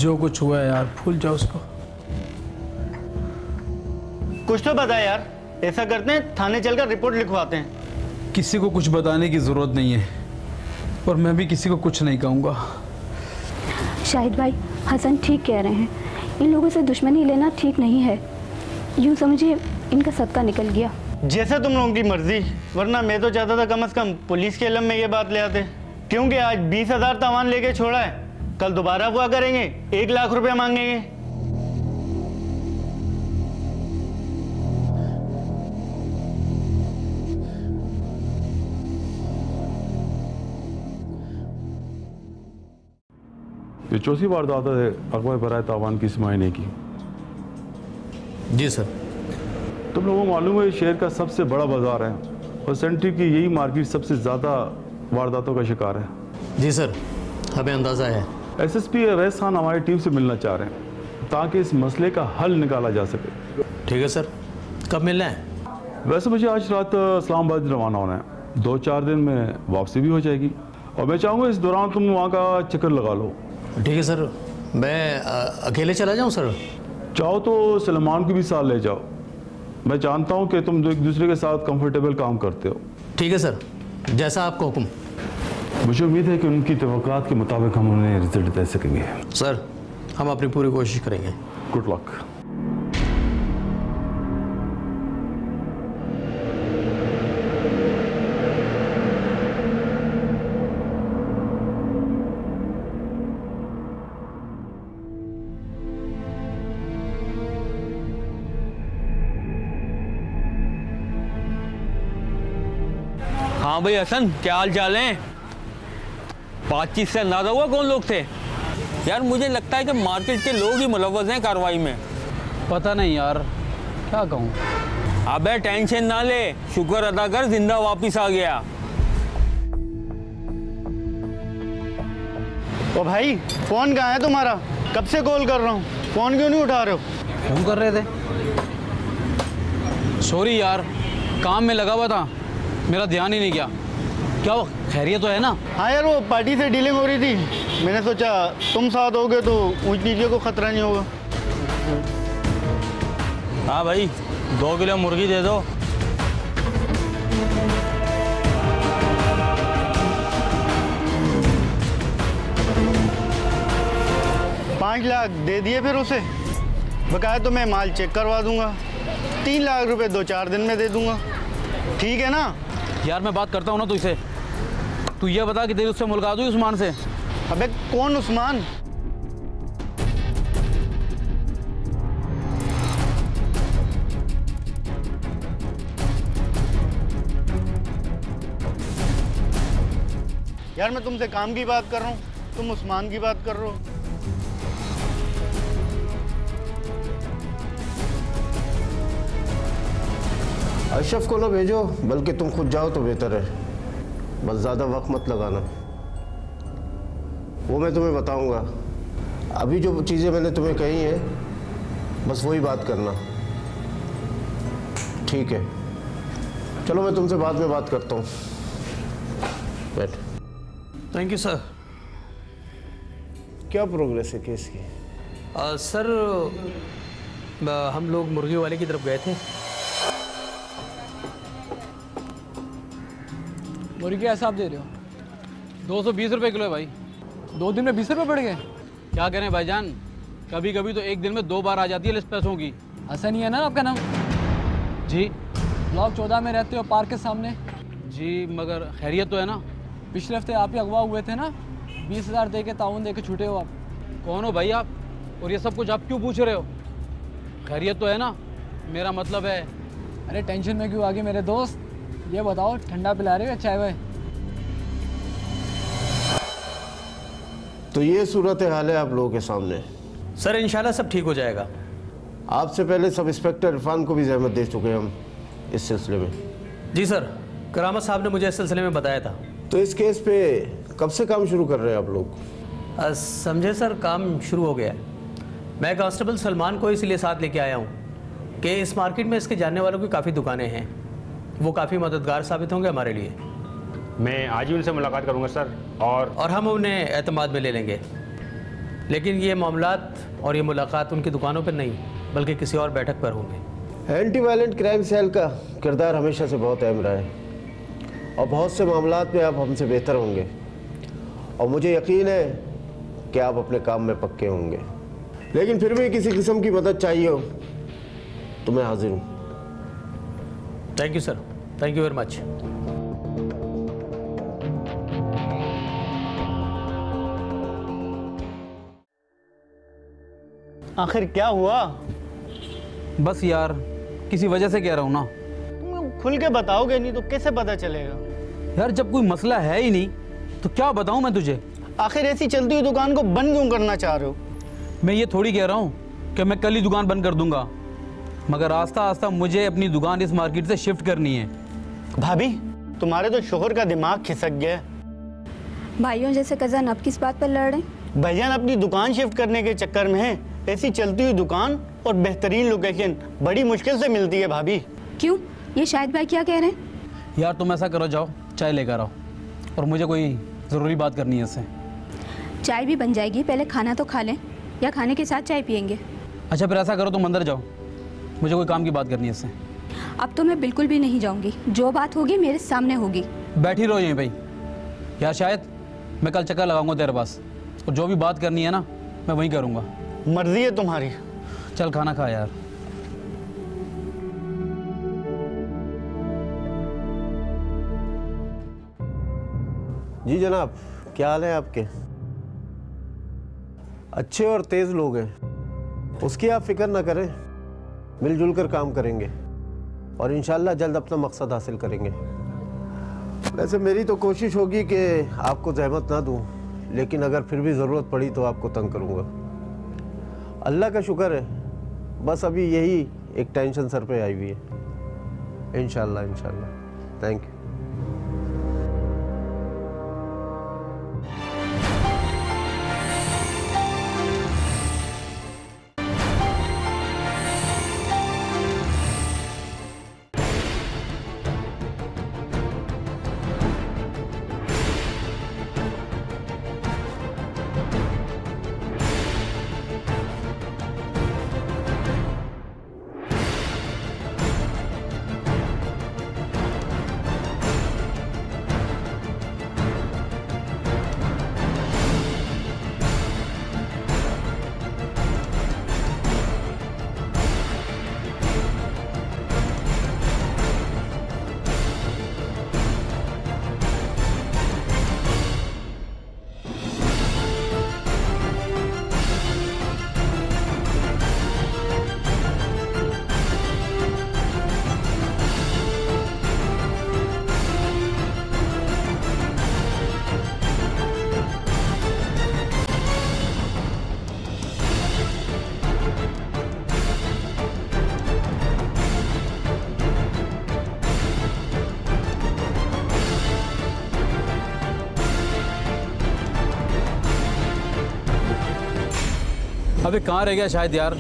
जो कुछ हुआ है यार भूल जाओ उसको। कुछ तो बता यार। ऐसा करते हैं थाने चलकर रिपोर्ट लिखवाते हैं। किसी को कुछ बताने की जरूरत नहीं है और मैं भी किसी को कुछ नहीं कहूँगा। शाहिद भाई, हसन ठीक कह रहे हैं, इन लोगों से दुश्मनी लेना ठीक नहीं है। यूँ समझिए इनका सदका निकल गया। जैसे तुम लोगों की मर्जी, वरना मैं तो चाहता था कम से कम पुलिस के इल्म में ये बात ले आते, क्योंकि आज 20,000 तावान लेके छोड़ा है, कल दोबारा हुआ करेंगे 1 लाख रुपए मांगेंगे। ये चौथी वारदात है अगवा बराए तावान की इस महीने की। जी सर। तुम लोगों को मालूम है ये शहर का सबसे बड़ा बाजार है और सेंट्री की यही मार्केट सबसे ज़्यादा वारदातों का शिकार है। जी सर, हमें अंदाज़ा है। एसएसपी अवैस खान हमारी टीम से मिलना चाह रहे हैं ताकि इस मसले का हल निकाला जा सके। ठीक है सर, कब मिलना है? वैसे मुझे आज रात इस्लामाबाद रवाना होना है, 2-4 दिन में वापसी भी हो जाएगी और मैं चाहूँगा इस दौरान तुम वहाँ का चक्कर लगा लो। ठीक है सर। मैं अकेले चला जाऊँ सर? चाहो तो सलमान को भी साथ ले जाओ। मैं जानता हूँ कि तुम एक दूसरे के साथ कंफर्टेबल काम करते हो। ठीक है सर, जैसा आपका हुक्म। मुझे उम्मीद है कि उनकी तवक्कात के मुताबिक हम उन्हें रिजल्ट दे सकेंगे। सर, हम अपनी पूरी कोशिश करेंगे। Good luck. हाँ भाई हसन, क्या हाल चाल है? बातचीत से अंदाजा हुआ कौन लोग थे? यार मुझे लगता है कि मार्केट के लोग ही मुलव्वस हैं कार्रवाई में। पता नहीं यार, क्या कहूँ। अबे टेंशन ना ले, शुक्र अदा कर जिंदा वापिस आ गया। ओ भाई, फोन कहाँ है तुम्हारा? कब से कॉल कर रहा हूँ, फोन क्यों नहीं उठा रहे हो? फोन कर रहे थे। सॉरी यार, काम में लगा हुआ था, मेरा ध्यान ही नहीं गया। क्या वो खैरियत तो है ना? हाँ यार, वो पार्टी से डीलिंग हो रही थी, मैंने सोचा तुम साथ होगे तो ऊँच नीचे को खतरा नहीं होगा। हाँ भाई, 2 किलो मुर्गी दे दो। $5 लाख दे दिए फिर उसे। बकाया तो मैं माल चेक करवा दूंगा, 3 लाख रुपए 2-4 दिन में दे दूंगा। ठीक है ना? यार मैं बात करता हूँ ना तुझसे, तू ये बता कि तेरी उससे मुलाकात हुई उस्मान से? अबे कौन उस्मान? यार मैं तुमसे काम की बात कर रहा हूँ, तुम उस्मान की बात कर रहे हो। अशरफ को ना भेजो, बल्कि तुम खुद जाओ तो बेहतर है। बस ज़्यादा वक्त मत लगाना, वो मैं तुम्हें बताऊंगा। अभी जो चीज़ें मैंने तुम्हें कही हैं बस वही बात करना, ठीक है? चलो मैं तुमसे बाद में बात करता हूँ, बैठ। Thank you sir. क्या प्रोग्रेस है केस की? सर, हम लोग मुर्गी वाले की तरफ गए थे। मुर्गी ऐसा आप दे रहे हो? 220 रुपये किलो है भाई। 2 दिन में 20 रुपये बढ़ गए। क्या करें भाईजान, कभी कभी तो एक दिन में 2 बार आ जाती है लिस्ट पैसों की। हसन ही है ना आपका नाम? जी। ब्लॉक 14 में रहते हो, पार्क के सामने। जी, मगर खैरियत तो है ना? पिछले हफ्ते आप ही अगवा हुए थे ना, 20,000 दे के ताउन दे के छूटे हो आप। कौन हो भाई आप, और ये सब कुछ आप क्यों पूछ रहे हो? खैरियत तो है ना? मेरा मतलब है। अरे टेंशन में क्यों आ गए मेरे दोस्त? ये बताओ, ठंडा पिला रहे हो या चाय वाय? तो ये सूरत हाल है आप लोगों के सामने। सर इंशाल्लाह सब ठीक हो जाएगा। आपसे पहले सब इंस्पेक्टर इरफान को भी जहमत दे चुके हैं हम इस सिलसिले में। जी सर, करामत साहब ने मुझे इस सिलसिले में बताया था। तो इस केस पे कब से काम शुरू कर रहे हैं आप लोग? समझे सर, काम शुरू हो गया है। मैं कांस्टेबल सलमान को इसलिए साथ लेके आया हूँ कि इस मार्केट में इसके जानने वालों की काफ़ी दुकानें हैं, वो काफ़ी मददगार साबित होंगे हमारे लिए। मैं आज ही उनसे मुलाकात करूंगा सर, और हम उन्हें एतमाद में ले लेंगे। लेकिन ये मामलात और ये मुलाकात उनकी दुकानों पर नहीं बल्कि किसी और बैठक पर होंगे। एंटी वायलेंट क्राइम सेल का किरदार हमेशा से बहुत अहम रहा है और बहुत से मामलात में आप हमसे बेहतर होंगे और मुझे यकीन है कि आप अपने काम में पक्के होंगे। लेकिन फिर भी किसी किस्म की मदद चाहिए हो तो मैं हाजिर हूँ। Thank you sir, thank you very much. आखिर क्या हुआ? बस यार किसी वजह से कह रहा हूँ ना। तुम खुल के बताओगे नहीं तो कैसे पता चलेगा? यार जब कोई मसला है ही नहीं तो क्या बताऊँ मैं तुझे। आखिर ऐसी चलती हुई दुकान को बंद क्यों करना चाह रहे हो? मैं ये थोड़ी कह रहा हूँ कि मैं कल ही दुकान बंद कर दूंगा, मगर आस्ता आस्ता मुझे अपनी दुकान इस मार्केट से शिफ्ट करनी है। भाभी तुम्हारे तो शोहर का दिमाग खिसक गया है। भाइयों जैसे कज़न अब किस बात पर लड़ रहे हैं? भाईजान अपनी दुकान शिफ्ट करने के चक्कर में है। ऐसी चलती हुई दुकान और बेहतरीन लोकेशन बड़ी मुश्किल से मिलती है भाभी। क्यों, ये शाहिद भाई क्या कह रहे हैं? यार तुम ऐसा करो, जाओ चाय लेकर आओ और मुझे कोई ज़रूरी बात करनी है इससे। चाय भी बन जाएगी, पहले खाना तो खा लें, या खाने के साथ चाय पियेंगे? अच्छा फिर ऐसा करो, तुम अंदर जाओ, मुझे कोई काम की बात करनी है इससे। अब तो मैं बिल्कुल भी नहीं जाऊंगी, जो बात होगी मेरे सामने होगी। बैठी रहो यहीं भाई। यार शायद मैं कल चक्कर लगाऊंगा तेरे पास और जो भी बात करनी है ना मैं वहीं करूँगा। मर्जी है तुम्हारी। चल खाना खा यार। जी जनाब, क्या हाल है आपके? अच्छे और तेज लोग हैं, उसकी आप फिक्र ना करें। मिलजुल कर काम करेंगे और इंशाल्लाह जल्द अपना मकसद हासिल करेंगे। वैसे मेरी तो कोशिश होगी कि आपको जहमत ना दूं, लेकिन अगर फिर भी ज़रूरत पड़ी तो आपको तंग करूंगा। अल्लाह का शुक्र है, बस अभी यही एक टेंशन सर पे आई हुई है। इंशाल्लाह इंशाल्लाह। Thank you. अबे कहाँ रह गया शायद यार,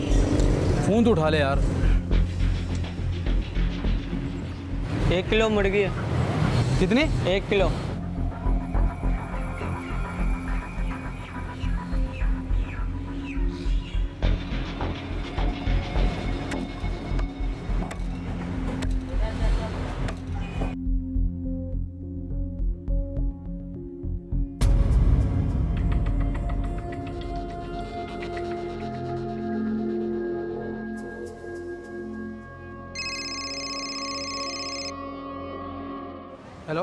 फ़ोन तो उठा ले यार। 1 किलो मुर्गी है। कितनी? 1 किलो। हेलो,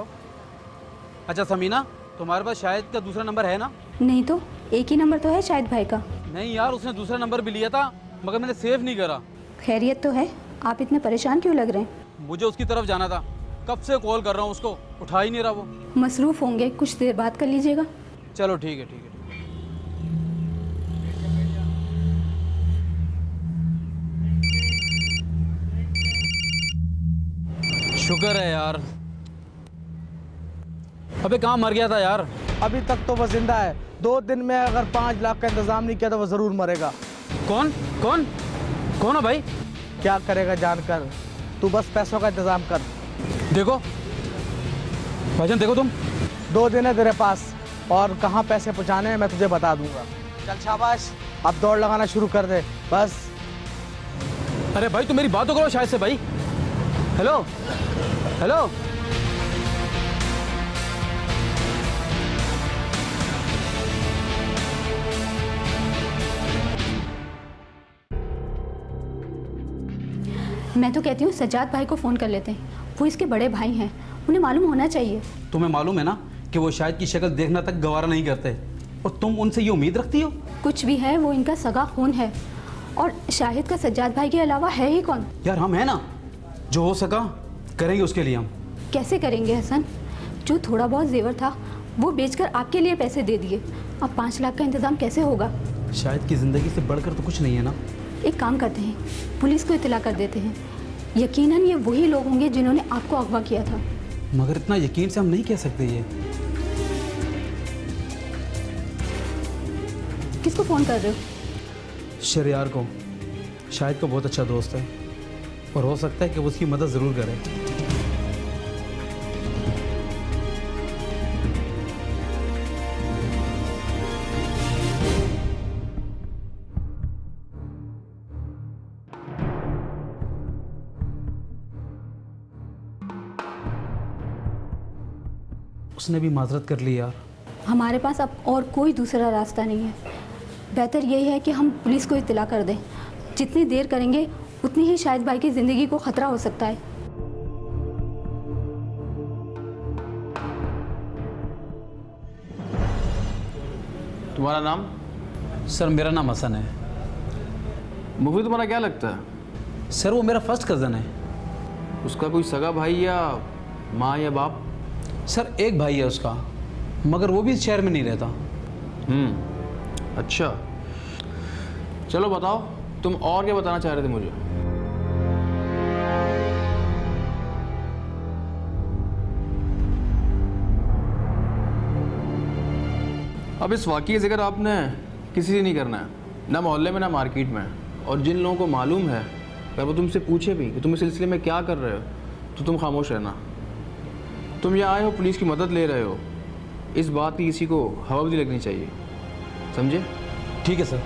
अच्छा समीना, तुम्हारे पास शाहिद का दूसरा नंबर है ना? नहीं तो एक ही नंबर तो है शाहिद भाई का। नहीं यार, उसने दूसरा नंबर भी लिया था मगर मैंने सेव नहीं करा। खैरियत तो है, आप इतने परेशान क्यों लग रहे हैं? मुझे उसकी तरफ जाना था, कब से कॉल कर रहा हूँ उसको, उठा ही नहीं रहा वो। मसरूफ़ होंगे, कुछ देर बाद कर लीजिएगा। चलो ठीक है ठीक है। शुक्र है यार। अबे कहाँ मर गया था यार? अभी तक तो वो जिंदा है। 2 दिन में अगर 5 लाख का इंतजाम नहीं किया तो वो जरूर मरेगा। कौन कौन कौन है भाई? क्या करेगा जानकर, तू बस पैसों का इंतजाम कर। देखो भाईजान, देखो तुम। 2 दिन है तेरे पास और कहाँ पैसे पहुँचाने हैं मैं तुझे बता दूंगा। चल शाबाश, अब दौड़ लगाना शुरू कर दे बस। अरे भाई, तुम मेरी बात तो करो शायद से भाई। Hello hello. मैं तो कहती हूँ सज्जाद भाई को फ़ोन कर लेते हैं, वो इसके बड़े भाई हैं, उन्हें मालूम होना चाहिए। तुम्हें मालूम है ना कि वो शाहिद की शक्ल देखना तक गवारा नहीं करते, और तुम उनसे ये उम्मीद रखती हो? कुछ भी है, वो इनका सगा खून है, और शाहिद का सज्जाद भाई के अलावा है ही कौन? यार हम है ना, जो हो सका करेंगे उसके लिए हम। कैसे करेंगे हसन? जो थोड़ा बहुत जेवर था वो बेचकर आपके लिए पैसे दे दिए, अब 5 लाख का इंतज़ाम कैसे होगा? शाहिद की ज़िंदगी से बढ़कर तो कुछ नहीं है ना। एक काम करते हैं, पुलिस को इत्तला कर देते हैं, यकीनन ये वही लोग होंगे जिन्होंने आपको अगवा किया था। मगर इतना यकीन से हम नहीं कह सकते। ये किसको फ़ोन कर रहे हो? शरियार को। शाहिद का बहुत अच्छा दोस्त है, और हो सकता है कि वो उसकी मदद ज़रूर करे। उसने भी माजरत कर ली यार। हमारे पास अब और कोई दूसरा रास्ता नहीं है, बेहतर यही है कि हम पुलिस को इत्तला कर दें। जितनी देर करेंगे उतनी ही शाहिद भाई की ज़िंदगी को ख़तरा हो सकता है। तुम्हारा नाम? सर मेरा नाम हसन है। मुफी तुम्हारा क्या लगता है? सर वो मेरा फर्स्ट कज़न है। उसका कोई सगा भाई या माँ या बाप? सर एक भाई है उसका, मगर वो भी इस शहर में नहीं रहता। अच्छा, चलो बताओ तुम और क्या बताना चाह रहे थे मुझे? अब इस वाक़ये का जिक्र आपने किसी से नहीं करना है, ना मोहल्ले में ना मार्केट में। और जिन लोगों को मालूम है अगर वो तुमसे पूछे भी कि तुम इस सिलसिले में क्या कर रहे हो तो तुम खामोश रहना। तुम यहाँ आए हो, पुलिस की मदद ले रहे हो, इस बात की किसी को हवा भी लगनी चाहिए, समझे? ठीक है सर।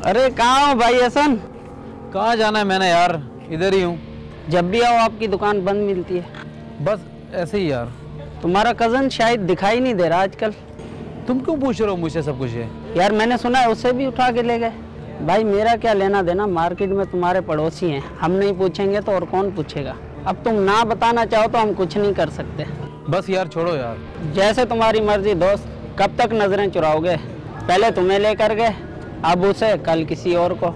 अरे कहाँ हो भाई हसन? कहाँ जाना है मैंने यार, इधर ही हूँ। जब भी आओ आपकी दुकान बंद मिलती है। बस ऐसे ही यार। तुम्हारा कज़न शायद दिखाई नहीं दे रहा आजकल। तुम क्यों पूछ रहे हो मुझसे सब कुछ है? यार मैंने सुना है उसे भी उठा के ले गए। भाई मेरा क्या लेना देना, मार्केट में तुम्हारे पड़ोसी हैं, हम नहीं पूछेंगे तो और कौन पूछेगा। अब तुम ना बताना चाहो तो हम कुछ नहीं कर सकते। बस यार छोड़ो यार। जैसे तुम्हारी मर्जी दोस्त, कब तक नजरें चुराओगे? पहले तुम्हें लेकर गए, अब उसे, कल किसी और को।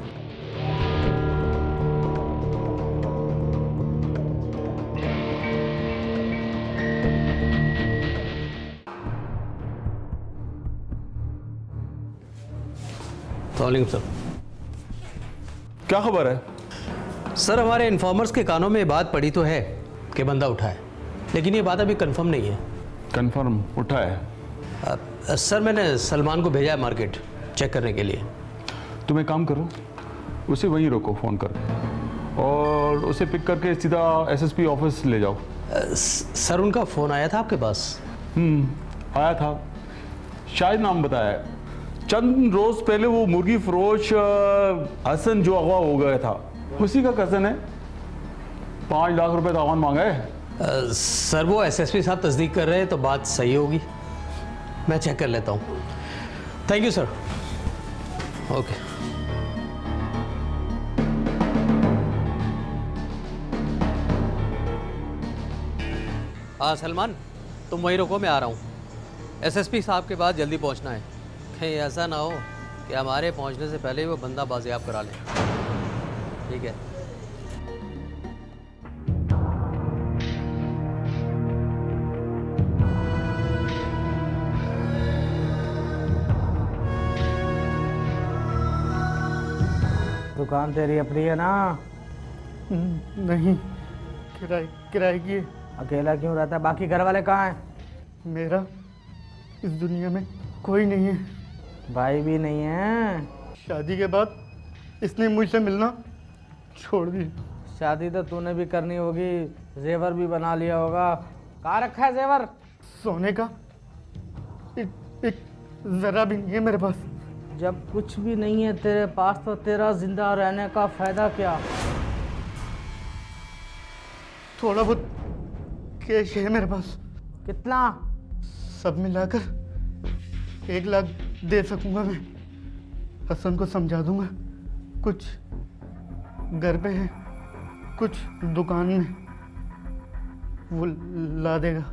सर क्या खबर है? सर हमारे इन्फॉर्मर्स के कानों में ये बात पड़ी तो है कि बंदा उठा है, लेकिन ये बात अभी कंफर्म नहीं है। कंफर्म उठा है? सर मैंने सलमान को भेजा है मार्केट चेक करने के लिए। तुम एक काम करो, उसे वहीं रोको फ़ोन करके, और उसे पिक करके सीधा एसएसपी ऑफिस ले जाओ। सर उनका फ़ोन आया था आपके पास? आया था, शायद नाम बताया। चंद रोज पहले वो मुर्गी फरोश हसन जो अगवा हो गया था, उसी का कज़न है। 5 लाख रुपए तावान मांगा है। सर वो एसएसपी साहब तस्दीक कर रहे हैं तो बात सही होगी, मैं चेक कर लेता हूँ। Thank you sir. ओके। हाँ सलमान, तुम वहीं रुको, मैं आ रहा हूँ। एसएसपी साहब के बाद जल्दी पहुँचना है, कहीं ऐसा ना हो कि हमारे पहुंचने से पहले ही वो बंदा बाजियाब करा ले। ठीक है। दुकान तेरी अपनी है ना? नहीं, किराए की है। अकेला क्यों रहता है? बाकी घर वाले कहाँ हैं? मेरा इस दुनिया में कोई नहीं है। भाई भी नहीं है? शादी के बाद इसने मुझसे मिलना छोड़ दी। शादी तो तूने भी करनी होगी, जेवर भी बना लिया होगा। कहाँ रखा है जेवर? सोने का एक जरा भी नहीं है मेरे पास। जब कुछ भी नहीं है तेरे पास तो तेरा जिंदा रहने का फायदा क्या? थोड़ा बहुत कैश है मेरे पास। कितना? सब मिलाकर 1 लाख दे सकूंगा मैं। हसन को समझा दूंगा, कुछ घर पे है, कुछ दुकान में, वो ला देगा।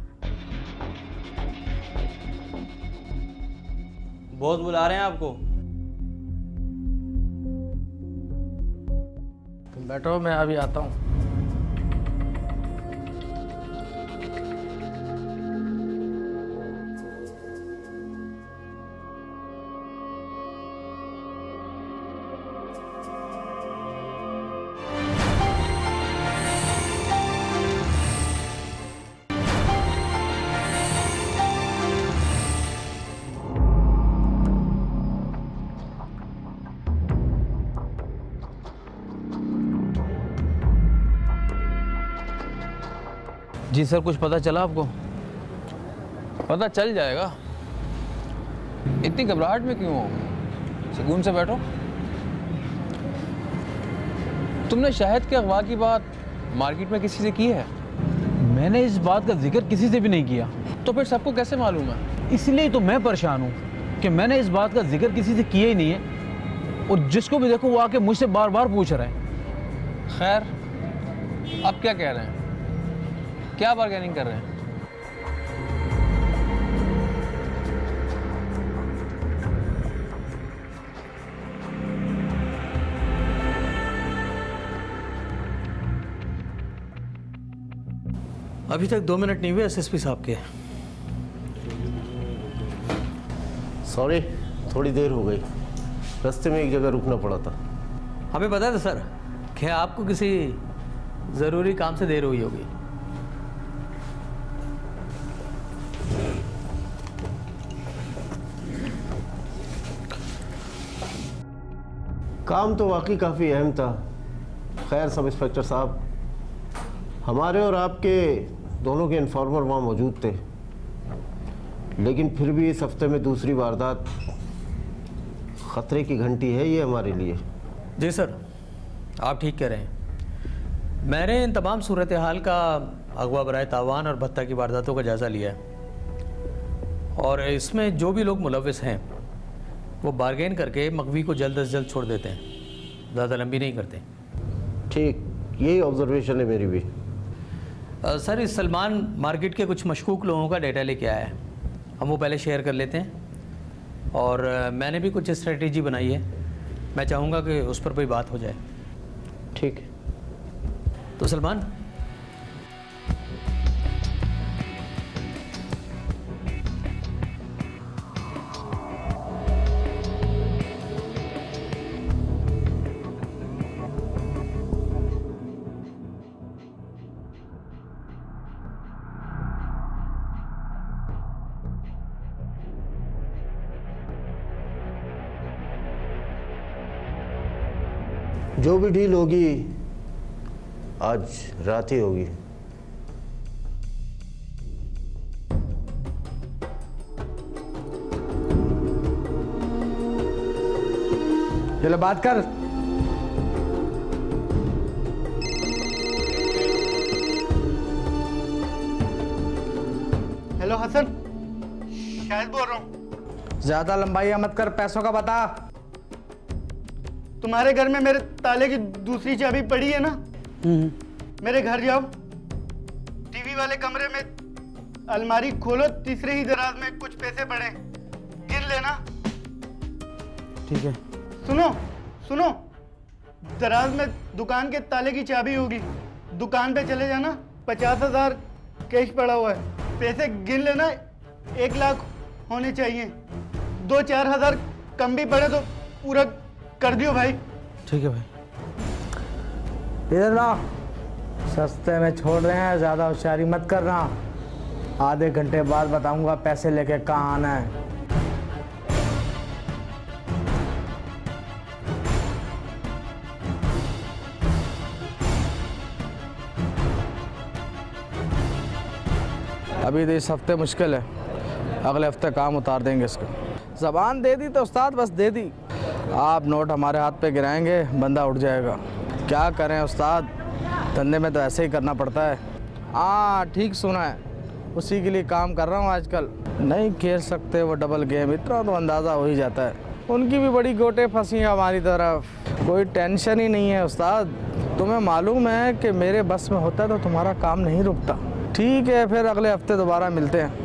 बॉस बुला रहे हैं आपको। तुम बैठो, मैं अभी आता हूँ। जी सर, कुछ पता चला आपको? पता चल जाएगा। इतनी घबराहट में क्यों हो? सुकून से बैठो। तुमने शहद के अगवा की बात मार्केट में किसी से की है? मैंने इस बात का जिक्र किसी से भी नहीं किया। तो फिर सबको कैसे मालूम है? इसलिए तो मैं परेशान हूँ कि मैंने इस बात का जिक्र किसी से किया ही नहीं है, और जिसको भी देखो वो आके मुझसे बार बार पूछ रहा है। खैर, अब क्या कह रहे हैं? क्या बार्गेनिंग कर रहे हैं? अभी तक 2 मिनट नहीं हुए एसएसपी साहब के। सॉरी, थोड़ी देर हो गई, रास्ते में एक जगह रुकना पड़ा था। हमें पता था सर कि आपको किसी ज़रूरी काम से देर हुई होगी। काम तो वाकई काफ़ी अहम था। खैर सब इंस्पेक्टर साहब, हमारे और आपके दोनों के इन्फॉर्मर वहाँ मौजूद थे, लेकिन फिर भी इस हफ्ते में दूसरी वारदात ख़तरे की घंटी है ये हमारे लिए। जी सर, आप ठीक कह रहे हैं। मैंने इन तमाम सूरत हाल का अगवा बराए तावान और भत्ता की वारदातों का जायज़ा लिया है, और इसमें जो भी लोग मुलव्विस हैं वो बार्गेन करके मकवी को जल्द अज जल्द छोड़ देते हैं, ज़्यादा लंबी नहीं करते। ठीक, यही ऑब्जर्वेशन है मेरी भी। सर, इस सलमान मार्केट के कुछ मशकूक लोगों का डेटा लेके आया है, हम वो पहले शेयर कर लेते हैं। और मैंने भी कुछ स्ट्रेटेजी बनाई है, मैं चाहूँगा कि उस पर कोई बात हो जाए। ठीक। तो सलमान, जो भी डील होगी आज रात ही होगी। चलो बात कर। हेलो हसन, शायद बोल रहा हूँ। ज्यादा लंबाई मत कर, पैसों का बता। तुम्हारे घर में मेरे ताले की दूसरी चाबी पड़ी है ना? मेरे घर जाओ, टीवी वाले कमरे में अलमारी खोलो, तीसरे ही दराज में कुछ पैसे पड़े, गिन लेना। ठीक है। सुनो सुनो, दराज में दुकान के ताले की चाबी होगी, दुकान पे चले जाना, 50,000 कैश पड़ा हुआ है, पैसे गिन लेना, 1 लाख होने चाहिए, 2-4 हज़ार कम भी पड़े तो पूरा कर दियो भाई। ठीक है भाई। इधर ना, सस्ते में छोड़ रहे हैं, ज़्यादा होशियारी मत करना। आधे घंटे बाद बताऊंगा पैसे लेके कहाँ आना है। अभी तो इस हफ्ते मुश्किल है, अगले हफ्ते काम उतार देंगे इसको। ज़बान दे दी तो उस्ताद, बस दे दी। आप नोट हमारे हाथ पे गिराएंगे, बंदा उठ जाएगा। क्या करें उस्ताद, धंधे में तो ऐसे ही करना पड़ता है। हाँ ठीक सुना है, उसी के लिए काम कर रहा हूँ आजकल। नहीं खेल सकते वो डबल गेम, इतना तो अंदाज़ा हो ही जाता है। उनकी भी बड़ी गोटे फंसी हैं हमारी तरफ, कोई टेंशन ही नहीं है उस्ताद। तुम्हें मालूम है कि मेरे बस में होता तो तुम्हारा काम नहीं रुकता। ठीक है, फिर अगले हफ्ते दोबारा मिलते हैं।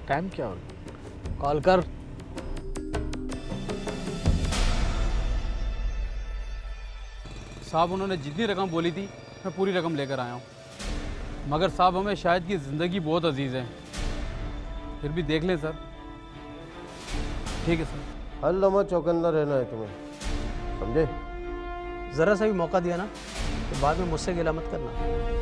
टाइम क्या हो रहा? कॉल कर। साहब उन्होंने जितनी रकम बोली थी मैं पूरी रकम लेकर आया हूँ, मगर साहब हमें शायद की ज़िंदगी बहुत अजीज़ है, फिर भी देख लें सर। ठीक है सर। हर लम्हा चौकन्ना रहना है तुम्हें, समझे? ज़रा सा भी मौका दिया ना तो बाद में मुझसे गिला मत करना।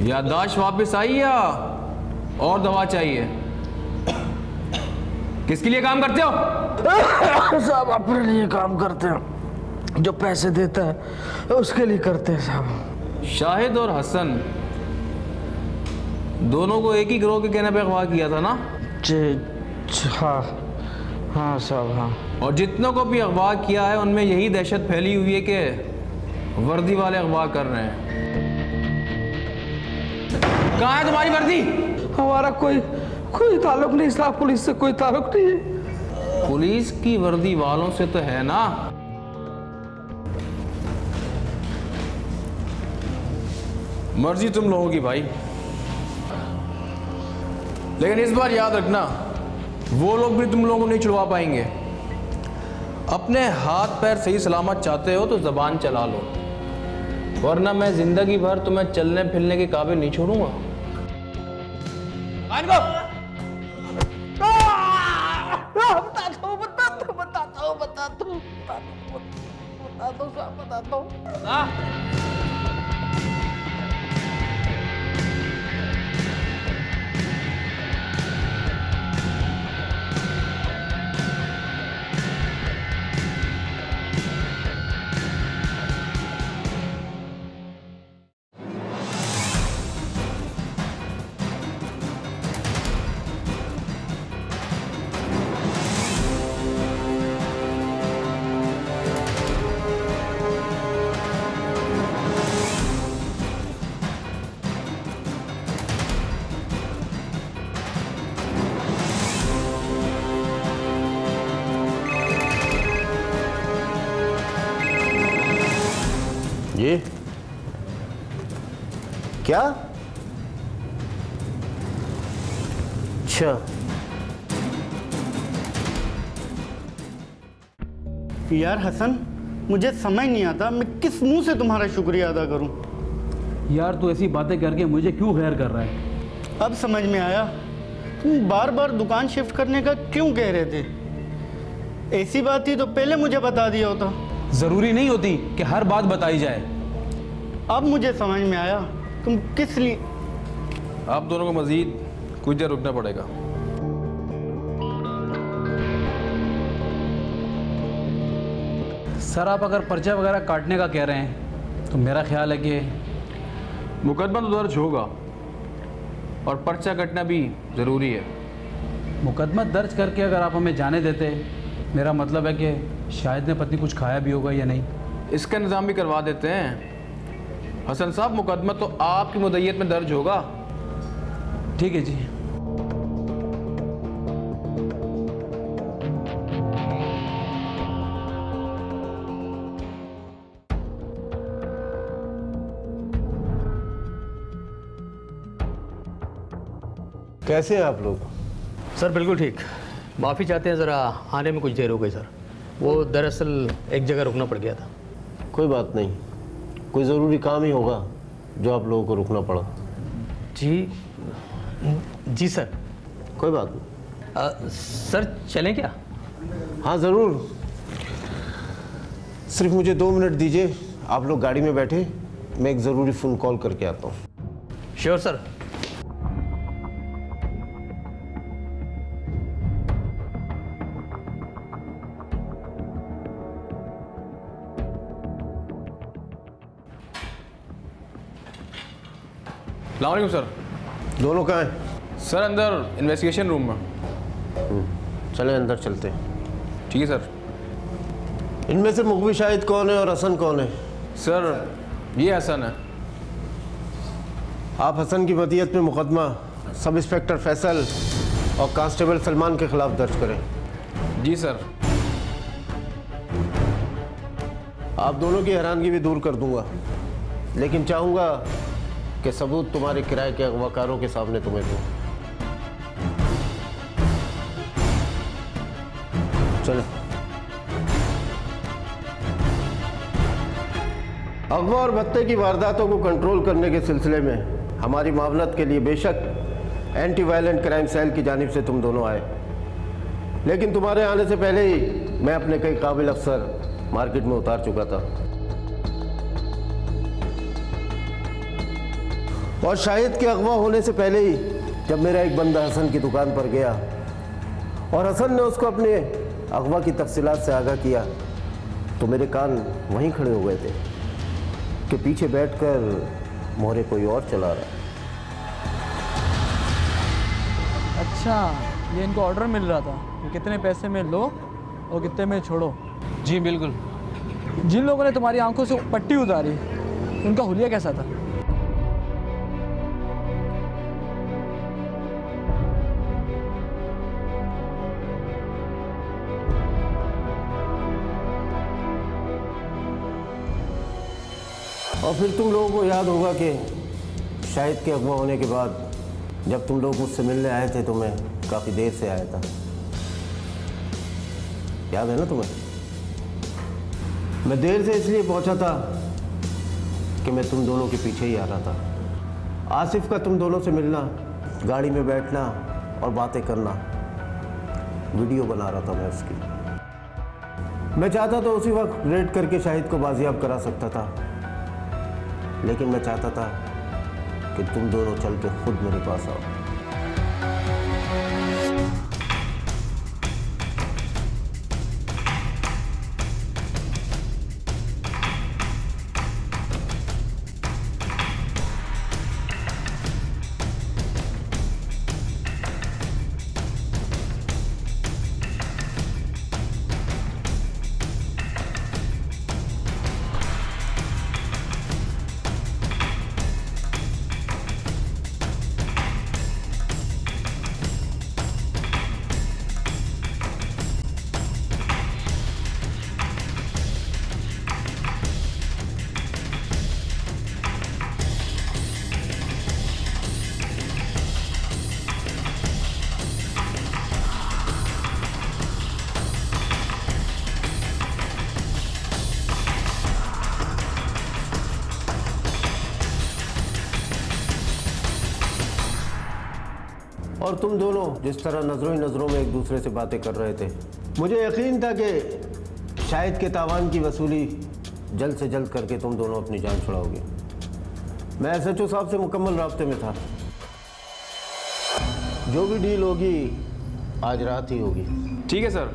याददाश्त वापस आई या और दवा चाहिए? किसके लिए काम करते हो? साहब अपने लिए काम करते हैं, जो पैसे देता है उसके लिए करते हैं साहब। शाहिद और हसन दोनों को एक ही गिरोह के कहने पे अगवा किया था ना? हाँ हाँ साहब हाँ। और जितनों को भी अगवा किया है उनमें यही दहशत फैली हुई है कि वर्दी वाले अगवा कर रहे हैं। कहाँ है तुम्हारी वर्दी? हमारा कोई ताल्लुक नहीं साहब, पुलिस से कोई ताल्लुक नहीं है। पुलिस की वर्दी वालों से तो है ना? मर्जी तुम लोगों की भाई, लेकिन इस बार याद रखना वो लोग भी तुम लोगों को नहीं छुड़वा पाएंगे। अपने हाथ पैर सही सलामत चाहते हो तो जबान चला लो, वरना मैं जिंदगी भर तुम्हें चलने फिरने के काबिल नहीं छोड़ूंगा। बता दो। ये क्या? अच्छा, यार हसन, मुझे समझ नहीं आता मैं किस मुंह से तुम्हारा शुक्रिया अदा करूं। यार तू ऐसी बातें करके मुझे क्यों खैर कर रहा है? अब समझ में आया, तुम बार बार दुकान शिफ्ट करने का क्यों कह रहे थे। ऐसी बात थी तो पहले मुझे बता दिया होता। जरूरी नहीं होती कि हर बात बताई जाए। अब मुझे समझ में आया तुम किस लिए। आप दोनों को मजीद कुछ देर रुकना पड़ेगा। सर आप अगर पर्चा वगैरह काटने का कह रहे हैं तो मेरा ख्याल है कि मुकदमा तो दर्ज होगा और पर्चा कटना भी ज़रूरी है। मुकदमा दर्ज करके अगर आप हमें जाने देते, मेरा मतलब है कि शायद ने पत्नी कुछ खाया भी होगा या नहीं। इसका इंतज़ाम भी करवा देते हैं। हसन साहब, मुकदमा तो आपकी मुद्दत में दर्ज होगा। ठीक है जी। कैसे हैं आप लोग? सर बिल्कुल ठीक। माफ़ी चाहते हैं, ज़रा आने में कुछ देर हो गई सर। वो दरअसल एक जगह रुकना पड़ गया था। कोई बात नहीं, कोई ज़रूरी काम ही होगा जो आप लोगों को रुकना पड़ा। जी सर। कोई बात नहीं। सर चलें क्या? हाँ ज़रूर, सिर्फ मुझे 2 मिनट दीजिए। आप लोग गाड़ी में बैठे, मैं एक ज़रूरी फ़ोन कॉल करके आता हूँ। Sure sir. अस्सलाम सर। दोनों कहाँ हैं? सर अंदर इन्वेस्टिगेशन रूम में। चले अंदर चलते हैं। ठीक है सर। इनमें से मुखबिर शाहिद कौन है और हसन कौन है? सर ये हसन है। आप हसन की वदियत में मुकदमा सब इंस्पेक्टर फैसल और कांस्टेबल सलमान के खिलाफ दर्ज करें। जी सर। आप दोनों की हैरानगी भी दूर कर दूंगा, लेकिन चाहूँगा कि सबूत तुम्हारे किराए के अगवाकारों के सामने तुम्हें दूं। चलो। अगवा और भत्ते की वारदातों को कंट्रोल करने के सिलसिले में हमारी मावनत के लिए बेशक एंटी वायलेंट क्राइम सेल की जानिब से तुम दोनों आए, लेकिन तुम्हारे आने से पहले ही मैं अपने कई काबिल अफसर मार्केट में उतार चुका था। और शाहिद के अगवा होने से पहले ही जब मेरा एक बंदा हसन की दुकान पर गया और हसन ने उसको अपने अगवा की तफसीलात से आगाह किया, तो मेरे कान वहीं खड़े हो गए थे कि पीछे बैठकर मोहरे कोई और चला रहा है। अच्छा, ये इनको ऑर्डर मिल रहा था कि कितने पैसे में लो और कितने में छोड़ो। जी बिल्कुल। जिन लोगों ने तुम्हारी आंखों से पट्टी उतारी, उनका हुलिया कैसा था? और फिर तुम लोगों को याद होगा कि शाहिद के अगवा होने के बाद जब तुम लोग मुझसे मिलने आए थे तो मैं काफ़ी देर से आया था। याद है ना तुम्हें? मैं देर से इसलिए पहुंचा था कि मैं तुम दोनों के पीछे ही आ रहा था। आसिफ का तुम दोनों से मिलना, गाड़ी में बैठना और बातें करना, वीडियो बना रहा था मैं उसकी। मैं चाहता था उसी वक्त रेड करके शाहिद को बाजियाब करा सकता था, लेकिन मैं चाहता था कि तुम दोनों चल के खुद मेरे पास आओ। और तुम दोनों जिस तरह नजरों ही नजरों में एक दूसरे से बातें कर रहे थे, मुझे यकीन था कि शाहिद के तावान की वसूली जल्द से जल्द करके तुम दोनों अपनी जान छुड़ाओगे। मैं SHO साहब से मुकम्मल राब्ते में था। जो भी डील होगी आज रात ही होगी। ठीक है सर,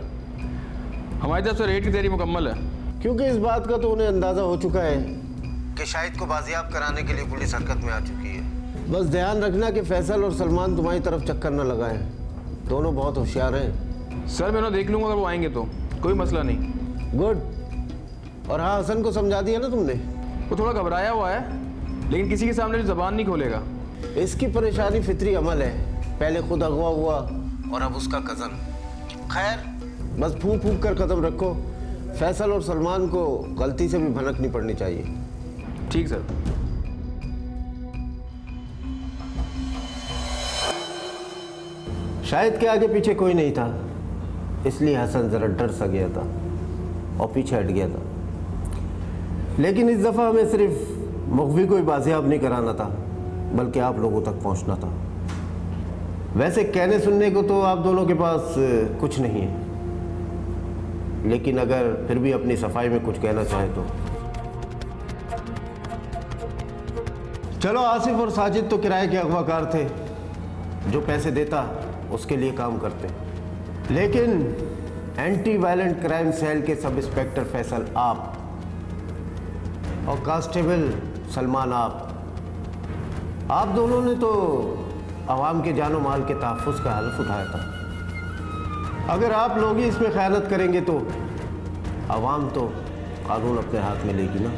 हमारी तरफ से रेट की तैयारी मुकम्मल है। क्योंकि इस बात का तो उन्हें अंदाज़ा हो चुका है कि शाहिद को बाजियाब कराने के लिए पुलिस हरकत में आ चुकी है। बस ध्यान रखना कि फैसल और सलमान तुम्हारी तरफ चक्कर न लगाएं। दोनों बहुत होशियार हैं। सर मैं उन्हें देख लूँगा, अगर वो आएंगे तो कोई मसला नहीं। गुड। और हाँ, हसन को समझा दिया ना तुमने? वो थोड़ा घबराया हुआ है, लेकिन किसी के सामने ज़बान नहीं खोलेगा। इसकी परेशानी फितरी अमल है। पहले खुद अगवा हुआ और अब उसका कज़न। खैर, बस फूंक फूंक कर कदम रखो। फैसल और सलमान को गलती से भी भनक नहीं पड़नी चाहिए। ठीक सर। शाहिद के आगे पीछे कोई नहीं था, इसलिए हसन ज़रा डर सा गया था और पीछे हट गया था। लेकिन इस दफ़ा हमें सिर्फ मुखबी को ही बाजियाब नहीं कराना था, बल्कि आप लोगों तक पहुंचना था। वैसे कहने सुनने को तो आप दोनों के पास कुछ नहीं है, लेकिन अगर फिर भी अपनी सफाई में कुछ कहना चाहे तो। चलो, आसिफ और साजिद तो किराए के अगवाकार थे। जो पैसे देता उसके लिए काम करते, लेकिन एंटी वायलेंट क्राइम सेल के सब इंस्पेक्टर फैसल आप और कांस्टेबल सलमान आप दोनों ने तो आवाम के जानो माल के तहफ़्फ़ुज़ का हल्फ उठाया था। अगर आप लोग ही इसमें ख़यानत करेंगे तो आवाम तो कानून अपने हाथ में लेगी ना।